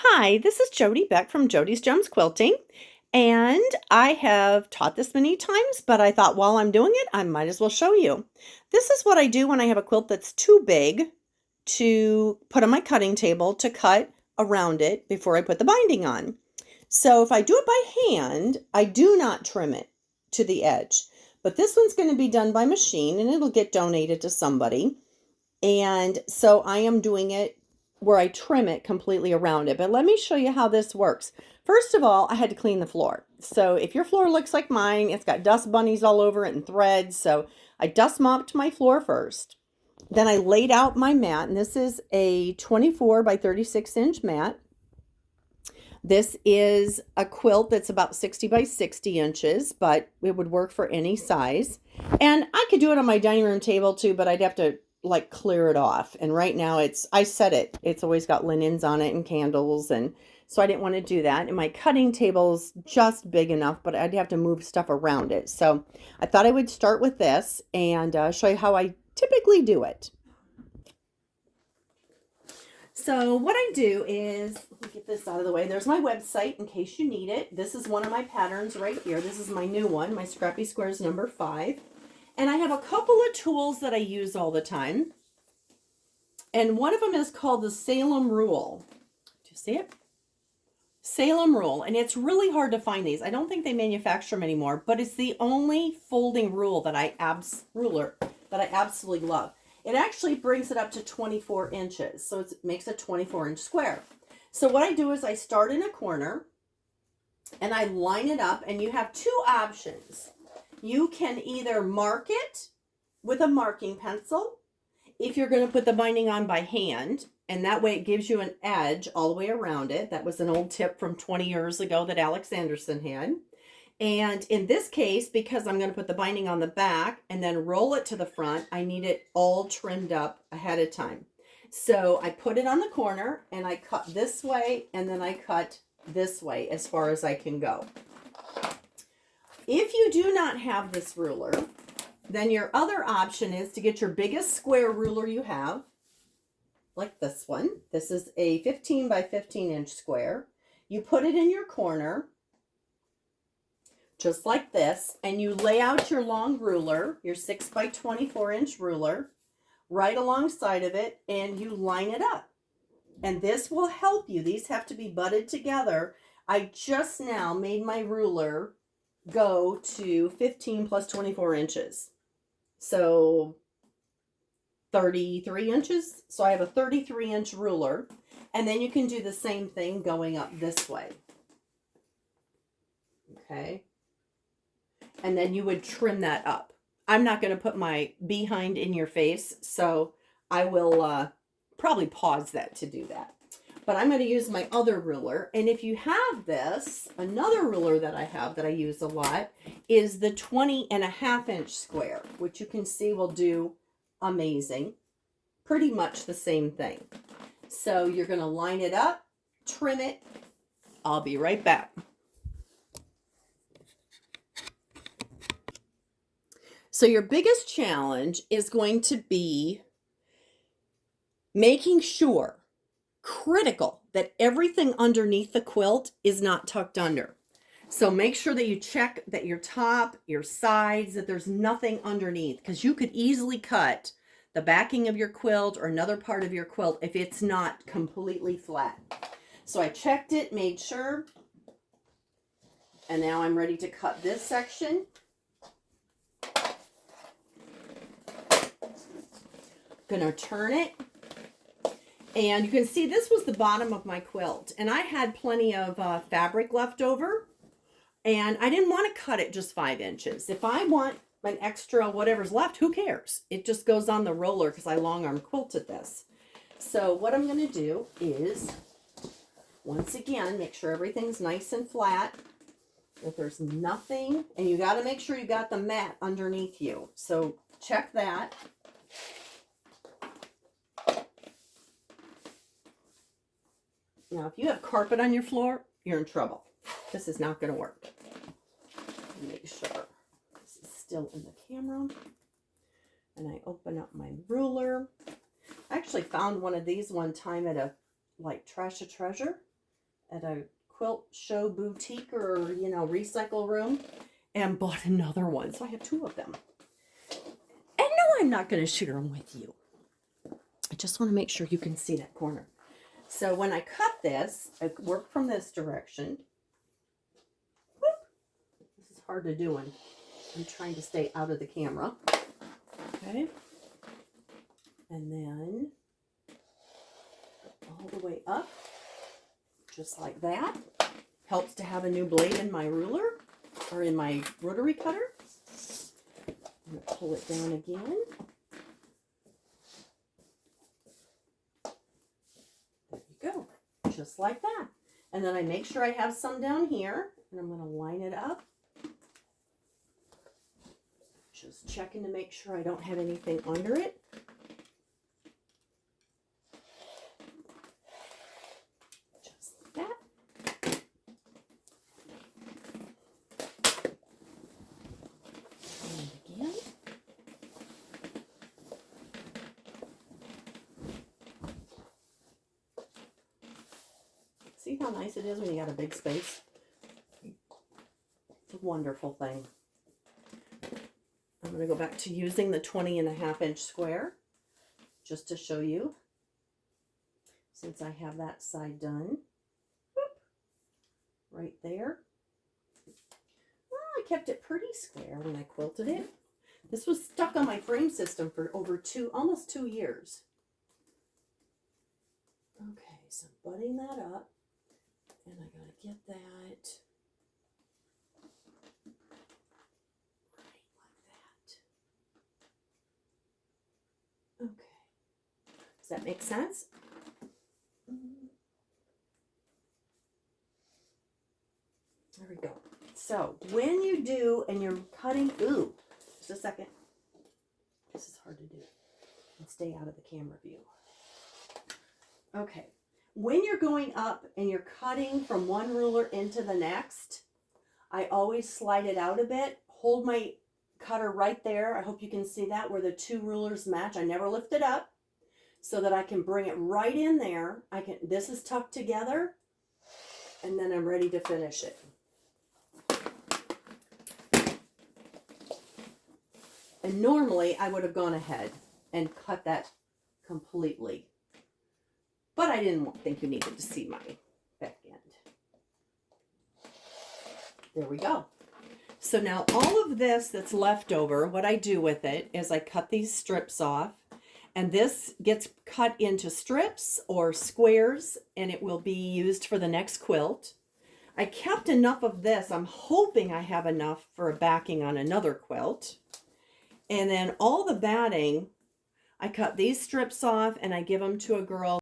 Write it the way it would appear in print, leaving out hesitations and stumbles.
Hi, this is Jody Beck from Jody's Gems Quilting, and I have taught this many times, but I thought while I'm doing it, I might as well show you. This is what I do when I have a quilt that's too big to put on my cutting table to cut around it before I put the binding on. So if I do it by hand, I do not trim it to the edge, but this one's going to be done by machine and it'll get donated to somebody. And so I am doing it where I trim it completely around it. But let me show you how this works. First of all, I had to clean the floor. So if your floor looks like mine, it's got dust bunnies all over it and threads. So I dust mopped my floor first. Then I laid out my mat, and this is a 24 by 36 inch mat. This is a quilt that's about 60 by 60 inches, but it would work for any size. And I could do it on my dining room table too, but I'd have to like clear it off. And right now I set it. It's always got linens on it and candles. And so I didn't want to do that. And my cutting table's just big enough, but I'd have to move stuff around it. So I thought I would start with this and show you how I typically do it. So what I do is, let me get this out of the way. There's my website in case you need it. This is one of my patterns right here. This is my new one, my Scrappy Squares number 5. And I have a couple of tools that I use all the time. And one of them is called the Salem Rule. Do you see it? Salem Rule. And it's really hard to find these. I don't think they manufacture them anymore, but it's the only folding ruler that I absolutely love. It actually brings it up to 24 inches. So it makes a 24-inch square. So what I do is I start in a corner and I line it up, and you have two options. You can either mark it with a marking pencil if you're going to put the binding on by hand, and that way it gives you an edge all the way around it. That was an old tip from 20 years ago that Alex Anderson had. And in this case, because I'm going to put the binding on the back and then roll it to the front, I need it all trimmed up ahead of time. So I put it on the corner and I cut this way and then I cut this way as far as I can go. If you do not have this ruler, then your other option is to get your biggest square ruler you have, like this one. This is a 15 by 15 inch square. You put it in your corner, just like this, and you lay out your long ruler, your 6 by 24 inch ruler, right alongside of it, and you line it up. And this will help you. These have to be butted together. I just now made my ruler go to 15 plus 24 inches. So 33 inches. So I have a 33-inch ruler. And then you can do the same thing going up this way. Okay. And then you would trim that up. I'm not going to put my behind in your face, so I will probably pause that to do that. But I'm going to use my other ruler. And if you have this, another ruler that I have that I use a lot is the 20.5-inch square, which you can see will do amazing. Pretty much the same thing. So you're going to line it up, trim it. I'll be right back. So your biggest challenge is going to be making sure, critical, that everything underneath the quilt is not tucked under. So make sure that you check that your top, your sides, that there's nothing underneath, because you could easily cut the backing of your quilt or another part of your quilt if it's not completely flat. So I checked it, made sure, and now I'm ready to cut this section. Gonna turn it, and you can see this was the bottom of my quilt, and I had plenty of fabric left over, and I didn't want to cut it just 5 inches. If I want an extra whatever's left, who cares? It just goes on the roller because I long arm quilted this. So what I'm going to do is, once again, make sure everything's nice and flat, that there's nothing, and you got to make sure you got the mat underneath you. So check that. Now, if you have carpet on your floor, you're in trouble. This is not going to work. Make sure this is still in the camera. And I open up my ruler. I actually found one of these one time at a, like, Trash a Treasure. at a quilt show boutique or, you know, recycle room and bought another one. So I have 2 of them. And no, I'm not going to share them with you. I just want to make sure you can see that corner. So when I cut this, I work from this direction. Whoop. This is hard to do and I'm trying to stay out of the camera. Okay. And then all the way up, just like that. Helps to have a new blade in my ruler, or in my rotary cutter. I'm going to pull it down again. There you go, just like that. And then I make sure I have some down here, and I'm going to line it up. Just checking to make sure I don't have anything under it. See how nice it is when you got a big space? It's a wonderful thing. I'm going to go back to using the 20.5-inch square just to show you, since I have that side done. Whoop, right there. Well, I kept it pretty square when I quilted it. This was stuck on my frame system for over almost 2 years. Okay, so I'm butting that up. And I gotta get that right like that. Okay. Does that make sense? There we go. So when you do, and you're cutting, ooh, just a second. This is hard to do. And stay out of the camera view. Okay. When you're going up and you're cutting from one ruler into the next, I always slide it out a bit, hold my cutter right there. I hope you can see that where the 2 rulers match. I never lift it up so that I can bring it right in there. This is tucked together, and then I'm ready to finish it. And normally I would have gone ahead and cut that completely. But I didn't think you needed to see my back end. There we go. So now all of this that's left over, what I do with it is I cut these strips off. And this gets cut into strips or squares, and it will be used for the next quilt. I kept enough of this. I'm hoping I have enough for a backing on another quilt. And then all the batting, I cut these strips off and I give them to a girl